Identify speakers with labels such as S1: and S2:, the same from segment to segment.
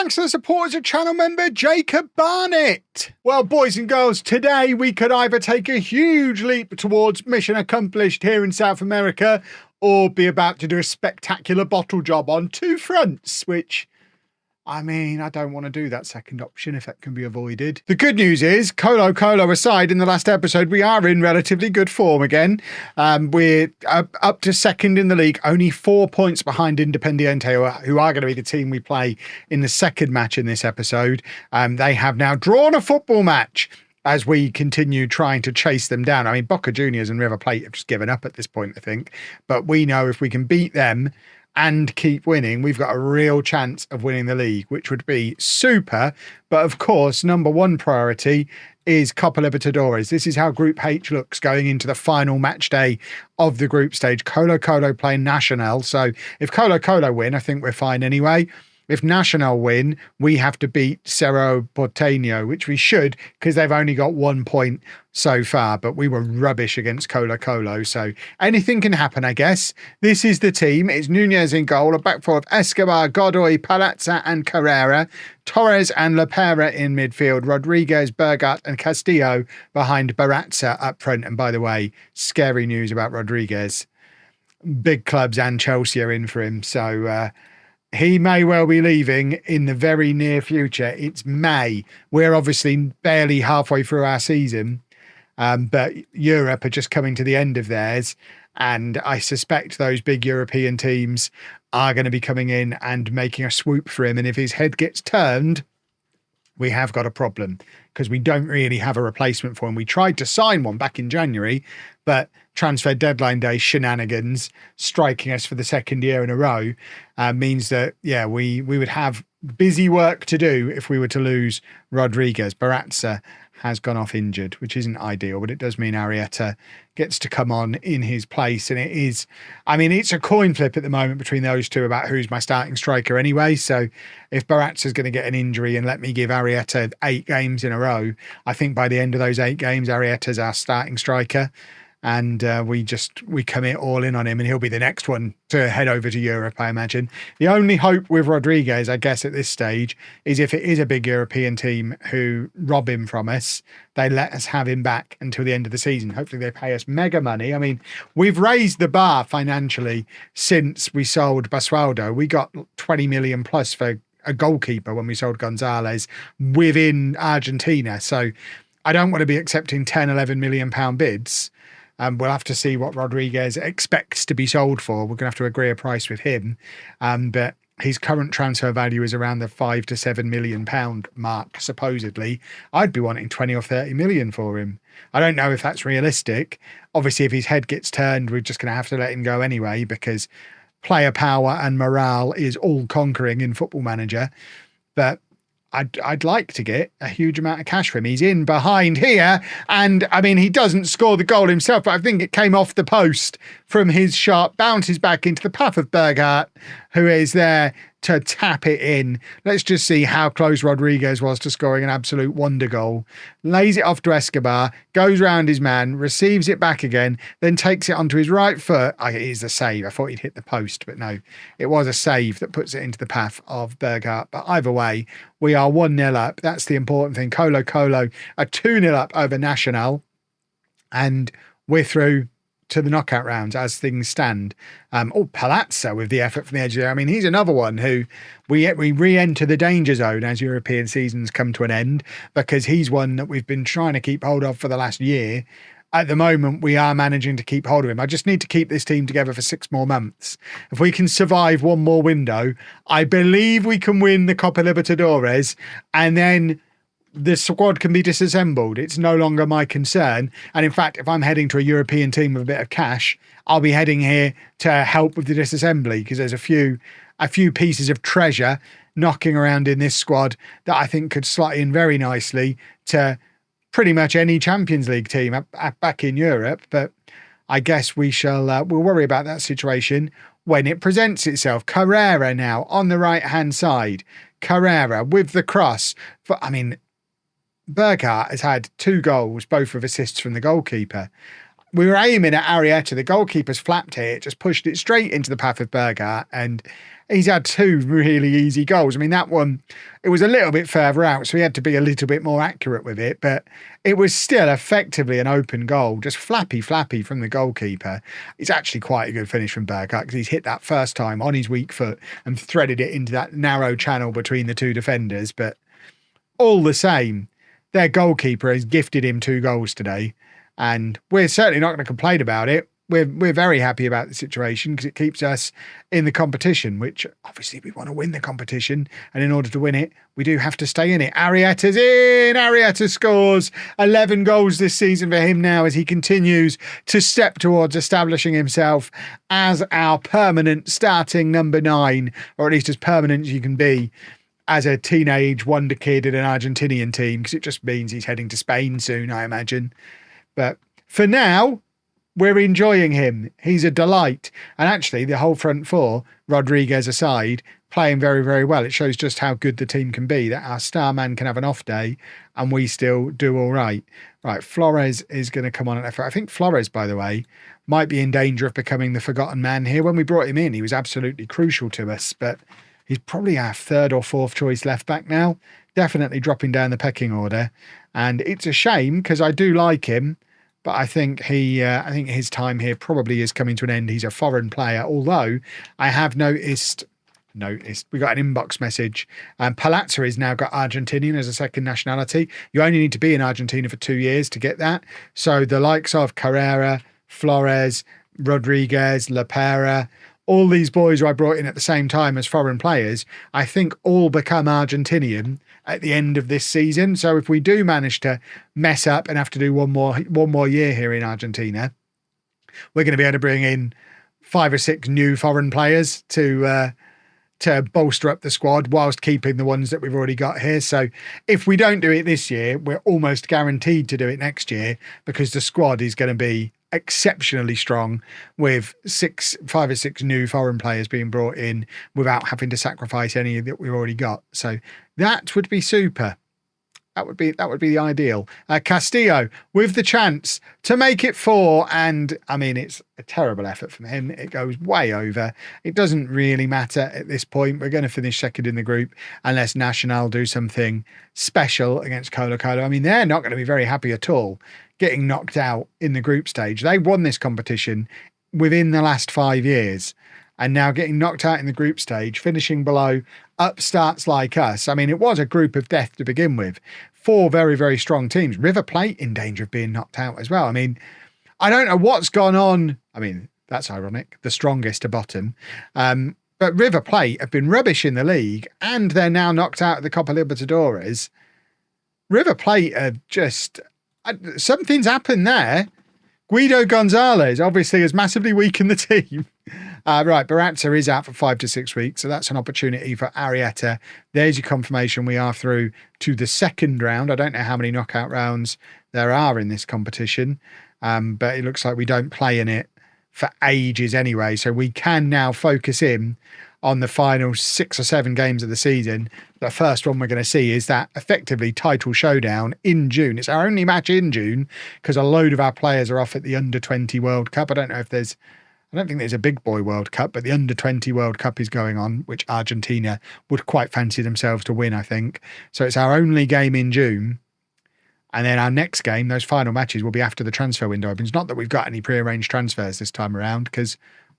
S1: thanks to the support as a channel member, Jacob Barnett. Well, boys and girls, today we could either take a huge leap towards mission accomplished here in South America, or be about to do a spectacular bottle job on two fronts, which, I mean, I don't want to do that second option if that can be avoided. The good news is, Colo aside, in the last episode, we are in relatively good form again. We're up to second in the league, only 4 points behind Independiente, who are going to be the team we play in the second match in this episode. They have now drawn a football match as we continue trying to chase them down. I mean, Boca Juniors and River Plate have just given up at this point, I think. But we know if we can beat them and keep winning, we've got a real chance of winning the league, which would be super. But of course, number one priority is Copa Libertadores. This is how Group H looks going into the final match day of the group stage. Colo playing Nacional. So if Colo win, I think we're fine anyway. If Nacional win, we have to beat Cerro Porteño, which we should, because they've only got 1 point so far, but we were rubbish against Colo, so anything can happen, I guess. This is the team. It's Nunez in goal, a back four of Escobar, Godoy, Palazza and Carrera, Torres and Lepera in midfield, Rodriguez, Bergat and Castillo behind Baratza up front. And by the way, scary news about Rodriguez. Big clubs and Chelsea are in for him, so he may well be leaving in the very near future. It's May. We're obviously barely halfway through our season, but Europe are just coming to the end of theirs. And I suspect those big European teams are going to be coming in and making a swoop for him. And if his head gets turned, we have got a problem, because we don't really have a replacement for him. We tried to sign one back in January, but transfer deadline day shenanigans striking us for the second year in a row means that, yeah, we would have busy work to do if we were to lose Rodriguez. Baratza has gone off injured, which isn't ideal, but it does mean Arrieta gets to come on in his place. And it is, I mean, it's a coin flip at the moment between those two about who's my starting striker anyway. So if Baratza's going to get an injury and let me give Arrieta 8 games in a row, I think by the end of those 8 games, Arrieta's our starting striker. And we commit all in on him, and he'll be the next one to head over to Europe, I imagine. The only hope with Rodriguez, I guess, at this stage is if it is a big European team who rob him from us, they let us have him back until the end of the season. Hopefully they pay us mega money. I mean, we've raised the bar financially since we sold Basualdo. We got 20 million plus for a goalkeeper when we sold Gonzalez within Argentina. So I don't want to be accepting 10, 11 million pound bids. We'll have to see what Rodriguez expects to be sold for. We're going to have to agree a price with him. But his current transfer value is around the 5 to 7 million pound mark, supposedly. I'd be wanting 20 or 30 million for him. I don't know if that's realistic. Obviously, if his head gets turned, we're just going to have to let him go anyway, because player power and morale is all conquering in Football Manager. But I'd like to get a huge amount of cash for him. He's in behind here, and I mean, he doesn't score the goal himself, but I think it came off the post from his shot, bounces back into the path of Bergat, who is there to tap it in. Let's just see how close Rodriguez was to scoring an absolute wonder goal. Lays it off to Escobar, goes round his man, receives it back again, then takes it onto his right foot. It is a save. I thought he'd hit the post, but no, it was a save that puts it into the path of Bergat. But either way, we are 1-0 up. That's the important thing. Colo are 2-0 up over Nacional, and we're through to the knockout rounds as things stand. Palazzo with the effort from the edge there. I mean, he's another one who we re-enter the danger zone as European seasons come to an end, because he's one that we've been trying to keep hold of for the last year. At the moment, we are managing to keep hold of him. I just need to keep this team together for 6 more months. If we can survive one more window, I believe we can win the Copa Libertadores, and then the squad can be disassembled. It's no longer my concern. And in fact, if I'm heading to a European team with a bit of cash, I'll be heading here to help with the disassembly, because there's a few pieces of treasure knocking around in this squad that I think could slot in very nicely to pretty much any Champions League team back in Europe. But I guess we'll worry about that situation when it presents itself. Carrera now on the right-hand side. Carrera with the cross. I mean, Bergat has had 2 goals, both with assists from the goalkeeper. We were aiming at Arrieta. The goalkeeper's flapped it, just pushed it straight into the path of Bergat, and he's had 2 really easy goals. I mean, that one, it was a little bit further out, so he had to be a little bit more accurate with it, but it was still effectively an open goal, just flappy from the goalkeeper. It's actually quite a good finish from Burkhardt because he's hit that first time on his weak foot and threaded it into that narrow channel between the 2 defenders. But all the same, their goalkeeper has gifted him 2 goals today, and we're certainly not going to complain about it. We're very happy about the situation because it keeps us in the competition, which obviously we want to win the competition. And in order to win it, we do have to stay in it. Arrieta's in. Arrieta scores 11 goals this season for him now as he continues to step towards establishing himself as our permanent starting number 9, or at least as permanent as you can be as a teenage wonder kid in an Argentinian team, because it just means he's heading to Spain soon, I imagine. But for now, we're enjoying him. He's a delight. And actually, the whole front 4, Rodriguez aside, playing very, very well. It shows just how good the team can be, that our star man can have an off day and we still do all right. Right, Flores is going to come on. I think Flores, by the way, might be in danger of becoming the forgotten man here. When we brought him in, he was absolutely crucial to us, but he's probably our 3rd or 4th choice left back now. Definitely dropping down the pecking order. And it's a shame because I do like him. But I think I think his time here probably is coming to an end. He's a foreign player, although I have noticed we got an inbox message. Palazzo has now got Argentinian as a second nationality. You only need to be in Argentina for 2 years to get that. So the likes of Carrera, Flores, Rodriguez, Lapera, all these boys who I brought in at the same time as foreign players, I think all become Argentinian at the end of this season. So if we do manage to mess up and have to do one more year here in Argentina, we're going to be able to bring in 5 or 6 new foreign players to bolster up the squad whilst keeping the ones that we've already got here. So if we don't do it this year, we're almost guaranteed to do it next year because the squad is going to be exceptionally strong with 5 or 6 new foreign players being brought in without having to sacrifice any that we've already got. So that would be super. That would be the ideal. Castillo with the chance to make it 4, and I mean it's a terrible effort from him. It goes way over. It doesn't really matter at this point. We're going to finish second in the group unless Nacional do something special against Colo-Colo. I mean, they're not going to be very happy at all getting knocked out in the group stage. They won this competition within the last 5 years. And now getting knocked out in the group stage, finishing below upstarts like us. I mean, it was a group of death to begin with. 4 very, very strong teams. River Plate in danger of being knocked out as well. I mean, I don't know what's gone on. I mean, that's ironic. The strongest to bottom. But River Plate have been rubbish in the league and they're now knocked out of the Copa Libertadores. River Plate are just... something's happened there. Guido Gonzalez obviously has massively weakened the team. Right, Barazza is out for 5 to 6 weeks, so that's an opportunity for Arrieta. There's your confirmation. We are through to the second round. I don't know how many knockout rounds there are in this competition, but it looks like we don't play in it for ages anyway, so we can now focus in on the final 6 or 7 games of the season. The first one we're going to see is that effectively title showdown in June. It's our only match in June because a load of our players are off at the Under-20 World Cup. I don't think there's a big boy World Cup, but the Under-20 World Cup is going on, which Argentina would quite fancy themselves to win, I think. So it's our only game in June. And then our next game, those final matches, will be after the transfer window opens. Not that we've got any prearranged transfers this time around, because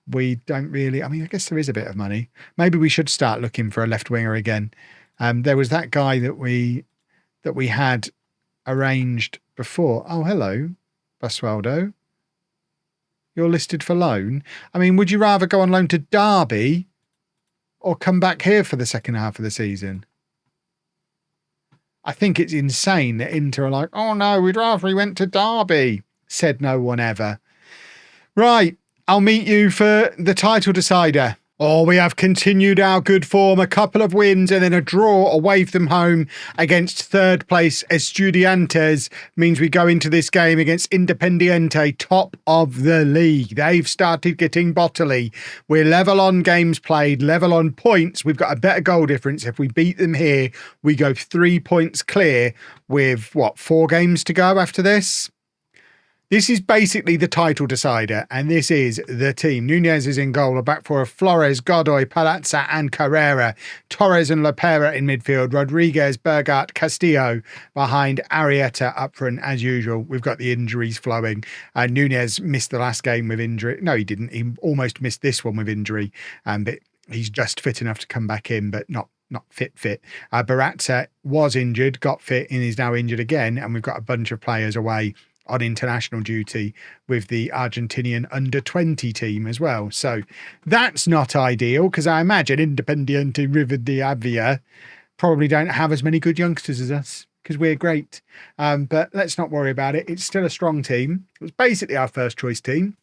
S1: we don't really... I mean, I guess there is a bit of money. Maybe we should start looking for a left winger again. There was that guy that we had arranged before. Oh, hello, Basualdo. You're listed for loan. I mean, would you rather go on loan to Derby or come back here for the second half of the season? I think it's insane that Inter are like, oh no, we'd rather he went to Derby. Said no one ever. Right, I'll meet you for the title decider. Oh, we have continued our good form, a couple of wins and then a draw away from home against third place Estudiantes means we go into this game against Independiente, top of the league. They've started getting bottly. We're level on games played, level on points. We've got a better goal difference. If we beat them here, we go 3 points clear with, 4 games to go after this? This is basically the title decider, and this is the team. Nunez is in goal, a back four of Flores, Godoy, Palazza and Carrera. Torres and Lopera in midfield. Rodriguez, Bergart, Castillo behind Arrieta up front as usual. We've got the injuries flowing. Nunez missed the last game with injury. No, he didn't. He almost missed this one with injury, but he's just fit enough to come back in, but not fit. Baratza was injured, got fit, and is now injured again. And we've got a bunch of players away on international duty with the Argentinian under-20 team as well. So that's not ideal, because I imagine Independiente Rivadavia probably don't have as many good youngsters as us, because we're great. But let's not worry about it. It's still a strong team. It was basically our first choice team.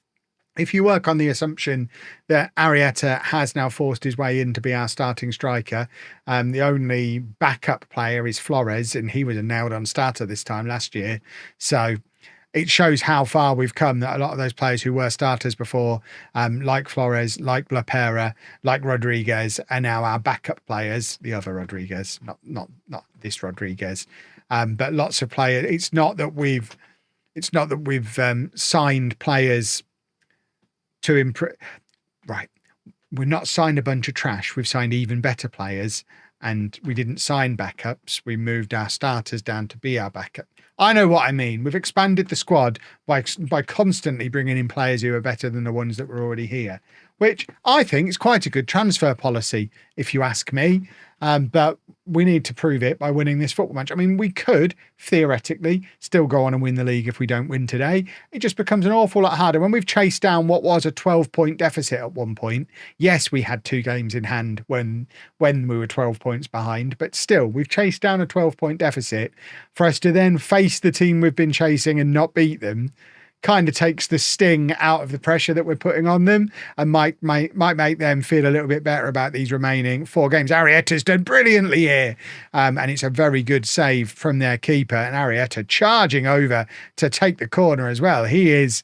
S1: If you work on the assumption that Arrieta has now forced his way in to be our starting striker, the only backup player is Flores, and he was a nailed-on starter this time last year. So it shows how far we've come, that a lot of those players who were starters before, like Flores, like Lopera, like Rodriguez, are now our backup players. The other Rodriguez, not this Rodriguez, but lots of players. It's not that we've signed players to improve. Right, we've not signed a bunch of trash. We've signed even better players, and we didn't sign backups. We moved our starters down to be our backup. I know what I mean. We've expanded the squad by constantly bringing in players who are better than the ones that were already here, which I think is quite a good transfer policy, if you ask me. But we need to prove it by winning this football match. I mean, we could theoretically still go on and win the league if we don't win today. It just becomes an awful lot harder when we've chased down what was a 12-point deficit at one point. Yes, we had 2 games in hand when we were 12 points behind, but still, we've chased down a 12-point deficit. For us to then face the team we've been chasing and not beat them kind of takes the sting out of the pressure that we're putting on them, and might make them feel a little bit better about these remaining 4 games. Arrieta's done brilliantly here, and it's a very good save from their keeper, and Arrieta charging over to take the corner as well. He is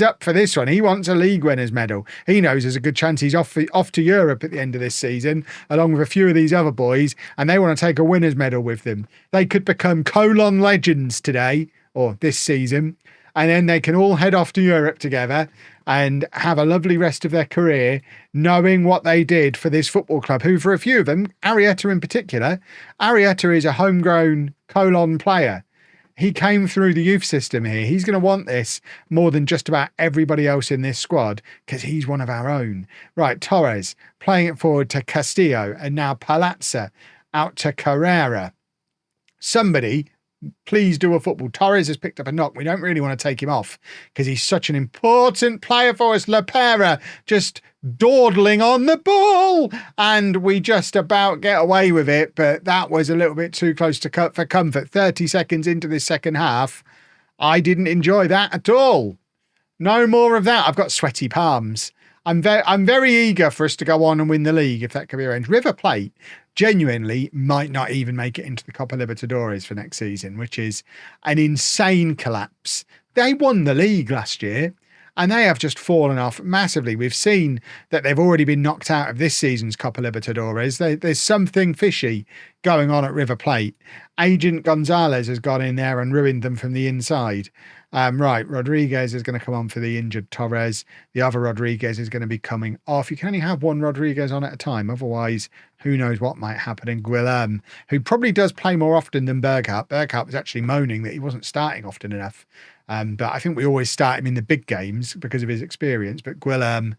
S1: up for this one. He wants a league winners medal. He knows there's a good chance he's off to Europe at the end of this season, along with a few of these other boys, and they want to take a winners medal with them. They could become colon legends today or this season, and then they can all head off to Europe together and have a lovely rest of their career, knowing what they did for this football club, who for a few of them, Arrieta in particular, Arrieta is a homegrown colon player. He came through the youth system here. He's going to want this more than just about everybody else in this squad, because he's one of our own. Right, Torres playing it forward to Castillo, and now Palazza out to Carrera. Somebody please do a football. Torres has picked up a knock. We don't really want to take him off because he's such an important player for us. Lopera just dawdling on the ball, and we just about get away with it, but that was a little bit too close to cut for comfort. 30 seconds into this second half, I didn't enjoy that at all. No more of that. I've got sweaty palms. I'm very eager for us to go on and win the league, if that can be arranged. River Plate genuinely might not even make it into the Copa Libertadores for next season, which is an insane collapse. They won the league last year, and they have just fallen off massively. We've seen that they've already been knocked out of this season's Copa Libertadores. There's something fishy going on at River Plate. Agent Gonzalez has gone in there and ruined them from the inside. Right, Rodriguez is going to come on for the injured Torres. The other Rodriguez is going to be coming off. You can only have one Rodriguez on at a time. Otherwise, who knows what might happen. And Guillem, who probably does play more often than Berghardt. Berghardt was actually moaning that he wasn't starting often enough. But I think we always start him in the big games because of his experience. But Guillem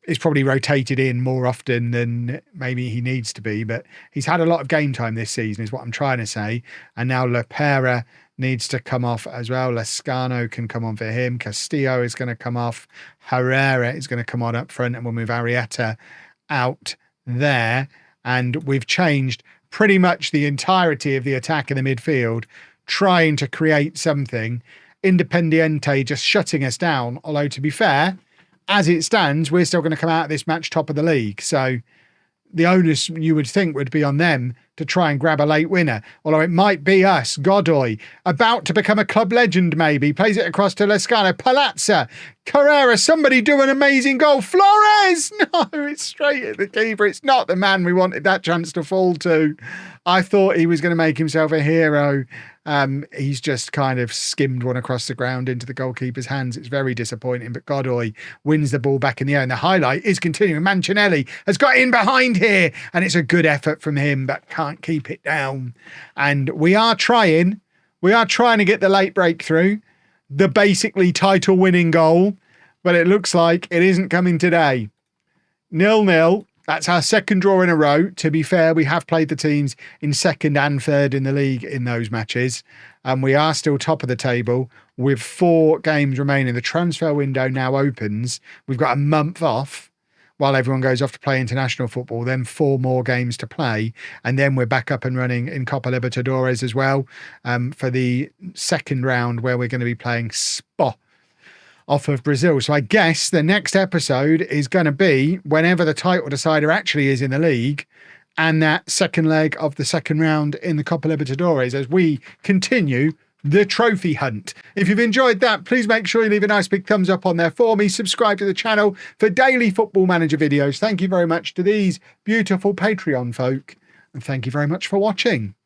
S1: is probably rotated in more often than maybe he needs to be. But he's had a lot of game time this season is what I'm trying to say. And now Lopera needs to come off as well. Lescano can come on for him. Castillo is going to come off. Herrera is going to come on up front, and we'll move Arrieta out there. And we've changed pretty much the entirety of the attack in the midfield, trying to create something. Independiente just shutting us down. Although, to be fair, as it stands, we're still going to come out of this match top of the league. So the onus, you would think, would be on them to try and grab a late winner. Although it might be us. Godoy, about to become a club legend maybe, plays it across to Lescano. Palazza, Carrera, somebody do an amazing goal. Flores! No, it's straight at the keeper. It's not the man we wanted that chance to fall to. I thought he was going to make himself a hero. He's just kind of skimmed one across the ground into the goalkeeper's hands. It's very disappointing, but Godoy wins the ball back in the air. And the highlight is continuing. Mancinelli has got in behind here, and it's a good effort from him, but can't keep it down. And we are trying to get the late breakthrough, the basically title-winning goal, but it looks like it isn't coming today. 0-0. That's our second draw in a row. To be fair, we have played the teams in second and third in the league in those matches. And we are still top of the table with 4 games remaining. The transfer window now opens. We've got a month off while everyone goes off to play international football, then 4 more games to play. And then we're back up and running in Copa Libertadores as well for the second round, where we're going to be playing Spa off of Brazil. So I guess the next episode is going to be whenever the title decider actually is in the league, and that second leg of the second round in the Copa Libertadores, as we continue the trophy hunt. If you've enjoyed that, please make sure you leave a nice big thumbs up on there for me. Subscribe to the channel for daily Football Manager videos. Thank you very much to these beautiful Patreon folk, and thank you very much for watching.